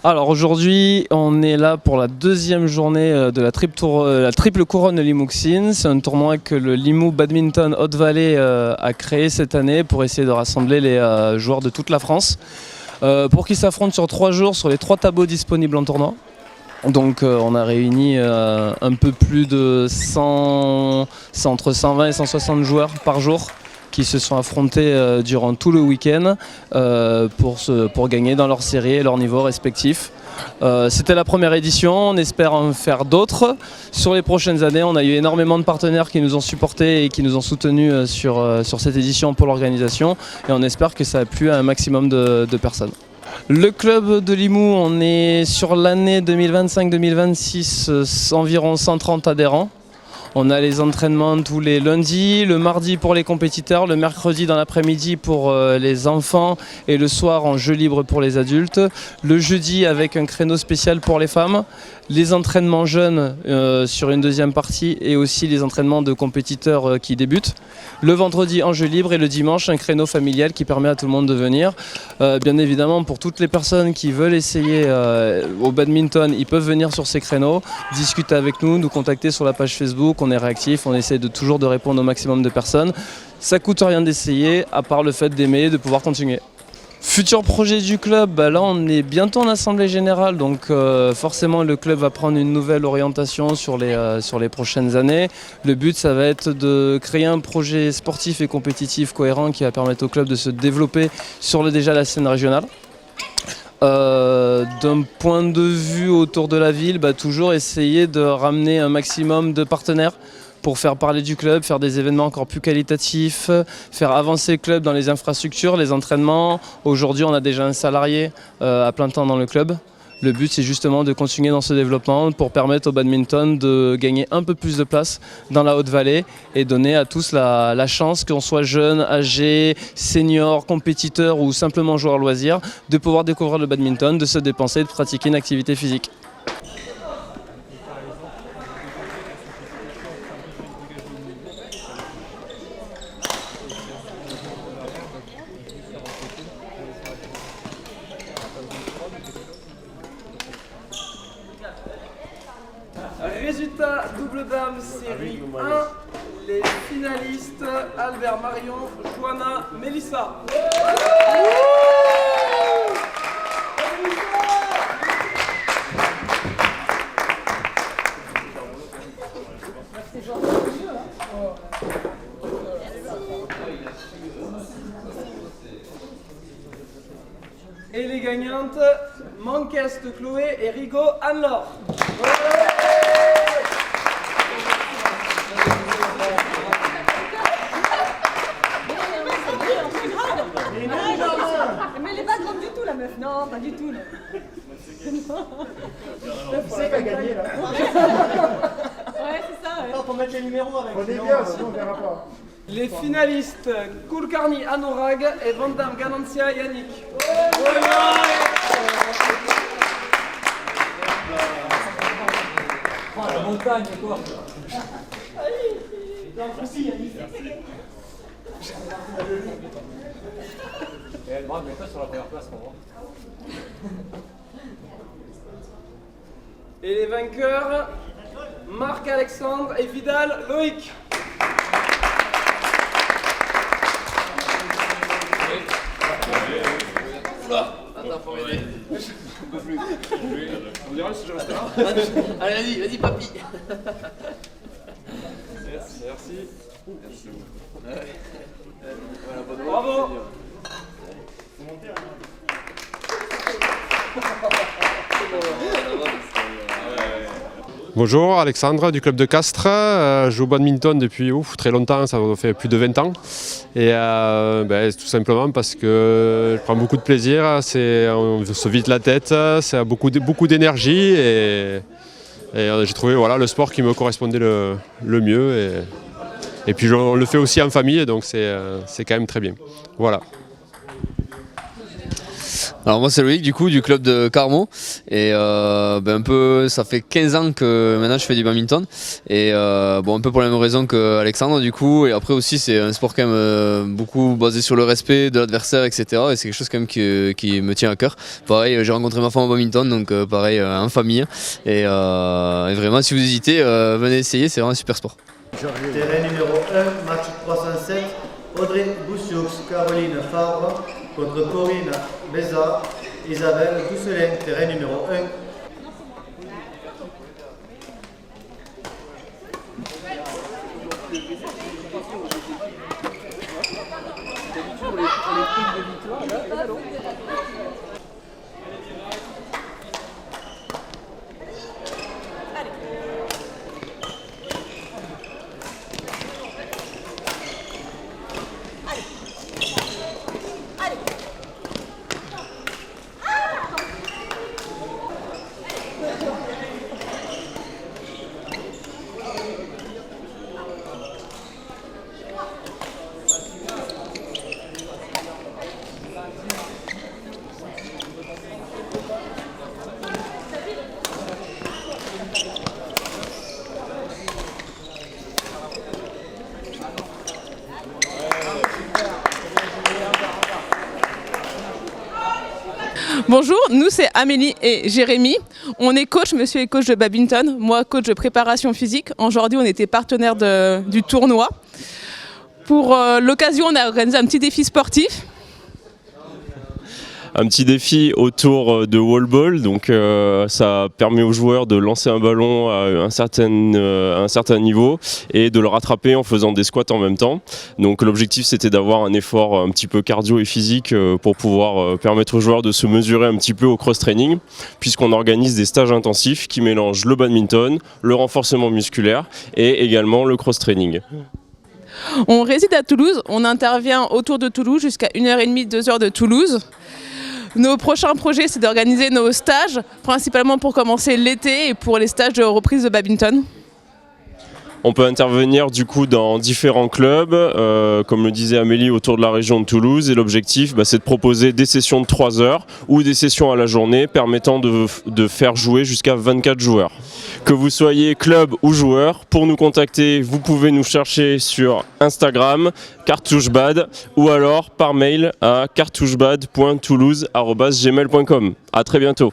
Alors aujourd'hui, on est là pour la deuxième journée de la triple couronne de Limouxine. C'est un tournoi que le Limoux Badminton Haute-Vallée a créé cette année pour essayer de rassembler les joueurs de toute la France pour qu'ils s'affrontent sur 3 jours sur les 3 tableaux disponibles en tournoi. Donc on a réuni un peu plus de 100, entre 120 et 160 joueurs par jour qui se sont affrontés durant tout le week-end pour gagner dans leur série et leur niveau respectif. C'était la première édition, on espère en faire d'autres. Sur les prochaines années, on a eu énormément de partenaires qui nous ont supportés et qui nous ont soutenus sur cette édition pour l'organisation et on espère que ça a plu à un maximum de personnes. Le club de Limoux, on est sur l'année 2025-2026, environ 130 adhérents. On a les entraînements tous les lundis, le mardi pour les compétiteurs, le mercredi dans l'après-midi pour les enfants et le soir en jeu libre pour les adultes. Le jeudi avec un créneau spécial pour les femmes, les entraînements jeunes sur une deuxième partie et aussi les entraînements de compétiteurs qui débutent. Le vendredi en jeu libre et le dimanche un créneau familial qui permet à tout le monde de venir. Bien évidemment pour toutes les personnes qui veulent essayer au badminton, ils peuvent venir sur ces créneaux, discuter avec nous contacter sur la page Facebook. On est réactif, on essaie toujours de répondre au maximum de personnes. Ça coûte rien d'essayer, à part le fait d'aimer, de pouvoir continuer. Futur projet du club, là on est bientôt en assemblée générale, donc forcément le club va prendre une nouvelle orientation sur les prochaines années. Le but ça va être de créer un projet sportif et compétitif cohérent qui va permettre au club de se développer sur déjà la scène régionale. D'un point de vue autour de la ville, toujours essayer de ramener un maximum de partenaires pour faire parler du club, faire des événements encore plus qualitatifs, faire avancer le club dans les infrastructures, les entraînements. Aujourd'hui, on a déjà un salarié à plein temps dans le club. Le but, c'est justement de continuer dans ce développement pour permettre au badminton de gagner un peu plus de place dans la Haute-Vallée et donner à tous la chance, qu'on soit jeune, âgé, senior, compétiteur ou simplement joueur loisir, de pouvoir découvrir le badminton, de se dépenser et de pratiquer une activité physique. Résultat double dame série 1, les finalistes Albert Marion, Johanna, Mélissa. Et les gagnantes, Manqueste Chloé et Rigaud Anne-Laure. Mais elle est pas grande du tout la meuf, non, pas du tout là. Vous savez qu'à gagner là. Ouais, c'est ça, ouais. Pour mettre les numéros avec. On est bien, sinon on verra pas. Les finalistes, Kulkarni Anurag et Vandam Ganancia Yannick. Oh, la montagne, quoi. Et elle brave, mais toi sur la première place, pour moi. Et les vainqueurs, Marc-Alexandre et Vidal Loïc. Attends, faut m'aider. On dirait si je reste là. Allez, vas-y, papy. Merci. Voilà, bonne Bravo. Bonjour, Alexandre du club de Castres. Je joue au badminton depuis très longtemps, ça fait plus de 20 ans. Et tout simplement parce que je prends beaucoup de plaisir, on se vide la tête, c'est beaucoup d'énergie et j'ai trouvé le sport qui me correspondait le mieux. Et puis on le fait aussi en famille, donc c'est quand même très bien. Voilà. Alors moi c'est Loïc du coup du club de Carmo et un peu ça fait 15 ans que maintenant je fais du badminton et un peu pour la même raison que Alexandre du coup, et après aussi c'est un sport quand même beaucoup basé sur le respect de l'adversaire, etc. et c'est quelque chose quand même qui me tient à cœur. Pareil, j'ai rencontré ma femme au badminton, donc pareil en famille et vraiment si vous hésitez venez essayer, c'est vraiment un super sport. Terrain numéro 1, match 307, Audrey Boussioux, Caroline Favre contre Corinne Bézard, Isabelle Tousselin, terrain numéro 1. Bonjour, nous c'est Amélie et Jérémy. On est coach, monsieur est coach de badminton, moi coach de préparation physique. Aujourd'hui on était partenaire du tournoi. Pour l'occasion on a organisé un petit défi sportif. Un petit défi autour de wall ball, donc ça permet aux joueurs de lancer un ballon à un certain niveau et de le rattraper en faisant des squats en même temps. Donc l'objectif c'était d'avoir un effort un petit peu cardio et physique pour pouvoir permettre aux joueurs de se mesurer un petit peu au cross-training, puisqu'on organise des stages intensifs qui mélangent le badminton, le renforcement musculaire et également le cross-training. On réside à Toulouse, on intervient autour de Toulouse jusqu'à 1h30, 2h de Toulouse. Nos prochains projets, c'est d'organiser nos stages, principalement pour commencer l'été et pour les stages de reprise de badminton. On peut intervenir du coup dans différents clubs, comme le disait Amélie, autour de la région de Toulouse. Et l'objectif, c'est de proposer des sessions de 3 heures ou des sessions à la journée permettant de faire jouer jusqu'à 24 joueurs. Que vous soyez club ou joueur, pour nous contacter, vous pouvez nous chercher sur Instagram, cartouchebad, ou alors par mail à cartouchebad.toulouse@gmail.com. À très bientôt.